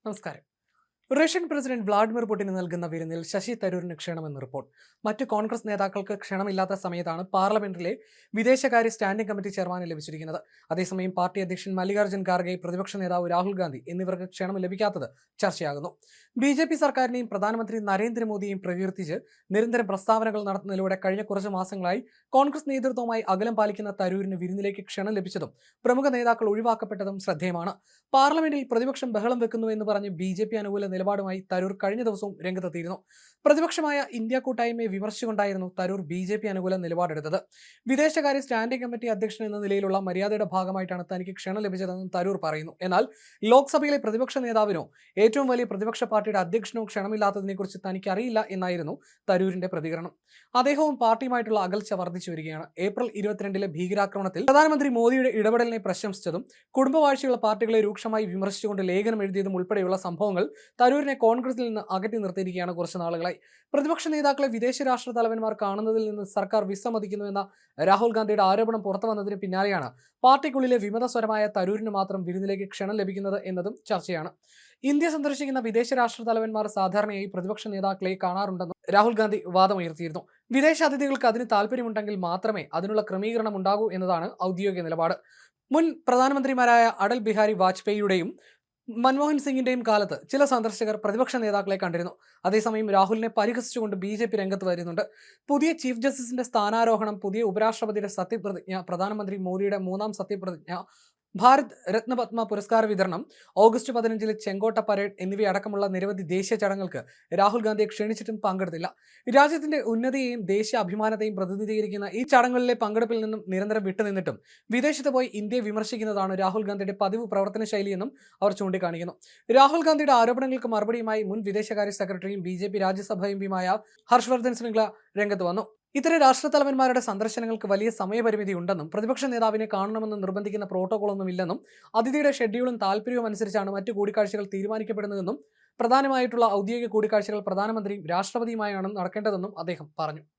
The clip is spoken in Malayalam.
നമസ്കാരം. റഷ്യൻ പ്രസിഡന്റ് വ്ളാഡിമിർ പുടിന് നൽകുന്ന വിരുന്നിൽ ശശി തരൂരിന് ക്ഷണമെന്ന് റിപ്പോർട്ട്. മറ്റ് കോൺഗ്രസ് നേതാക്കൾക്ക് ക്ഷണമില്ലാത്ത സമയത്താണ് പാർലമെന്റിലെ വിദേശകാര്യ സ്റ്റാൻഡിംഗ് കമ്മിറ്റി ചെയർമാന് ലഭിച്ചിരിക്കുന്നത്. അതേസമയം പാർട്ടി അധ്യക്ഷൻ മല്ലികാർജ്ജുൻ ഖാർഗെ, പ്രതിപക്ഷ നേതാവ് രാഹുൽ ഗാന്ധി എന്നിവർക്ക് ക്ഷണം ലഭിക്കാത്തത് ചർച്ചയാകുന്നു. ബി സർക്കാരിനെയും പ്രധാനമന്ത്രി നരേന്ദ്രമോദിയെയും പ്രകീർത്തിച്ച് നിരന്തരം പ്രസ്താവനകൾ നടത്തുന്നതിലൂടെ കഴിഞ്ഞ കുറച്ച് മാസങ്ങളായി കോൺഗ്രസ് നേതൃത്വവുമായി അകലം പാലിക്കുന്ന തരൂരിന് വിരുന്നിലേക്ക് ക്ഷണം ലഭിച്ചതും പ്രമുഖ നേതാക്കൾ ഒഴിവാക്കപ്പെട്ടതും ശ്രദ്ധേയമാണ്. പാർലമെന്റിൽ പ്രതിപക്ഷം ബഹളം വെക്കുന്നുവെന്ന് പറഞ്ഞ് ബി അനുകൂല നിലപാടുമായി തരൂർ കഴിഞ്ഞ ദിവസവും രംഗത്തെത്തിയിരുന്നു. പ്രതിപക്ഷമായ ഇന്ത്യ കൂട്ടായ്മയെ വിമർശിച്ചുകൊണ്ടായിരുന്നു തരൂർ ബി അനുകൂല നിലപാടെടുത്തത്. വിദേശകാര്യ സ്റ്റാൻഡിംഗ് കമ്മിറ്റി അധ്യക്ഷൻ എന്ന നിലയിലുള്ള മര്യാദയുടെ ഭാഗമായിട്ടാണ് തനിക്ക് ക്ഷണം ലഭിച്ചതെന്നും തരൂർ പറയുന്നു. എന്നാൽ ലോക്സഭയിലെ പ്രതിപക്ഷ നേതാവിനോ ഏറ്റവും വലിയ പ്രതിപക്ഷ പാർട്ടിയുടെ അധ്യക്ഷനോ ക്ഷണമില്ലാത്തതിനെക്കുറിച്ച് തനിക്ക് അറിയില്ല എന്നായിരുന്നു തരൂരിന്റെ പ്രതികരണം. അദ്ദേഹവും പാർട്ടിയുമായിട്ടുള്ള അകൽച്ച വർദ്ധിച്ചു വരികയാണ്. ഏപ്രിൽ 22 ഭീകരാക്രമണത്തിൽ പ്രധാനമന്ത്രി മോദിയുടെ ഇടപെടലിനെ പ്രശംസിച്ചതും കുടുംബവാഴ്ചയുള്ള പാർട്ടികളെ രൂക്ഷമായി വിമർശിച്ചുകൊണ്ട് ലേഖനം എഴുതിയതും ഉൾപ്പെടെയുള്ള സംഭവങ്ങൾ തരൂരിനെ കോൺഗ്രസിൽ നിന്ന് അകറ്റി നിർത്തിയിരിക്കുകയാണ് കുറച്ചു നാളുകളായി. പ്രതിപക്ഷ നേതാക്കളെ വിദേശ രാഷ്ട്ര തലവന്മാർ കാണുന്നതിൽ നിന്ന് സർക്കാർ വിസമ്മതിക്കുന്നുവെന്ന രാഹുൽ ഗാന്ധിയുടെ ആരോപണം പുറത്തു വന്നതിന് പിന്നാലെയാണ് പാർട്ടിക്കുള്ളിലെ വിമതസ്വരമായ തരൂരിന് മാത്രം വിരുന്നിലേക്ക് ക്ഷണം ലഭിക്കുന്നത് എന്നതും ചർച്ചയാണ്. ഇന്ത്യ സന്ദർശിക്കുന്ന വിദേശ രാഷ്ട്ര തലവന്മാർ സാധാരണയായി പ്രതിപക്ഷ നേതാക്കളെ കാണാറുണ്ടെന്നും രാഹുൽ ഗാന്ധി വാദമുയർത്തിയിരുന്നു. വിദേശ അതിഥികൾക്ക് അതിന് താല്പര്യമുണ്ടെങ്കിൽ മാത്രമേ അതിനുള്ള ക്രമീകരണം ഉണ്ടാകൂ എന്നതാണ് ഔദ്യോഗിക നിലപാട്. മുൻ പ്രധാനമന്ത്രിമാരായ അടൽ ബിഹാരി വാജ്പേയിയുടെയും മൻമോഹൻ സിംഗിന്റെയും കാലത്ത് ചില സന്ദർശകർ പ്രതിപക്ഷ നേതാക്കളെ കണ്ടിരുന്നു. അതേസമയം രാഹുലിനെ പരിഹസിച്ചുകൊണ്ട് ബി രംഗത്ത് വരുന്നുണ്ട്. പുതിയ ചീഫ് ജസ്റ്റിസിന്റെ സ്ഥാനാരോഹണം, പുതിയ ഉപരാഷ്ട്രപതിയുടെ സത്യപ്രതിജ്ഞ, പ്രധാനമന്ത്രി മോദിയുടെ 3ാം സത്യപ്രതിജ്ഞ, ഭാരത് രത്നപത്മ പുരസ്കാര വിതരണം, ഓഗസ്റ്റ് 15 ചെങ്കോട്ട പരേഡ് എന്നിവയടക്കമുള്ള നിരവധി ദേശീയ ചടങ്ങുകൾക്ക് രാഹുൽ ഗാന്ധിയെ ക്ഷണിച്ചിട്ടും പങ്കെടുത്തില്ല. രാജ്യത്തിന്റെ ഉന്നതിയെയും ദേശീയ അഭിമാനത്തെയും പ്രതിനിധീകരിക്കുന്ന ഈ ചടങ്ങുകളിലെ പങ്കെടുപ്പിൽ നിന്നും നിരന്തരം വിട്ടുനിന്നിട്ടും വിദേശത്ത് പോയി ഇന്ത്യയെ വിമർശിക്കുന്നതാണ് രാഹുൽ ഗാന്ധിയുടെ പതിവ് പ്രവർത്തന ശൈലിയെന്നും അവർ ചൂണ്ടിക്കാണിക്കുന്നു. രാഹുൽ ഗാന്ധിയുടെ ആരോപണങ്ങൾക്ക് മറുപടിയുമായി മുൻ വിദേശകാര്യ സെക്രട്ടറിയും ബി രാജ്യസഭാ എംപിയുമായ ഹർഷവർദ്ധൻ ശൃംഗ്ല രംഗത്ത് വന്നു. ഇത്തരം രാഷ്ട്രത്തലവന്മാരുടെ സന്ദർശനങ്ങൾക്ക് വലിയ സമയപരിമിതി ഉണ്ടെന്നും പ്രതിപക്ഷ നേതാവിനെ കാണണമെന്ന് നിർബന്ധിക്കുന്ന പ്രോട്ടോകോളൊന്നുമില്ലെന്നും അതിഥിയുടെ ഷെഡ്യൂളും താല്പര്യവും അനുസരിച്ചാണ് മറ്റു കൂടിക്കാഴ്ചകൾ തീരുമാനിക്കപ്പെടുന്നതെന്നും പ്രധാനമായിട്ടുള്ള ഔദ്യോഗിക കൂടിക്കാഴ്ചകൾ പ്രധാനമന്ത്രിയും രാഷ്ട്രപതിയുമായാണ് നടക്കേണ്ടതെന്നും അദ്ദേഹം പറഞ്ഞു.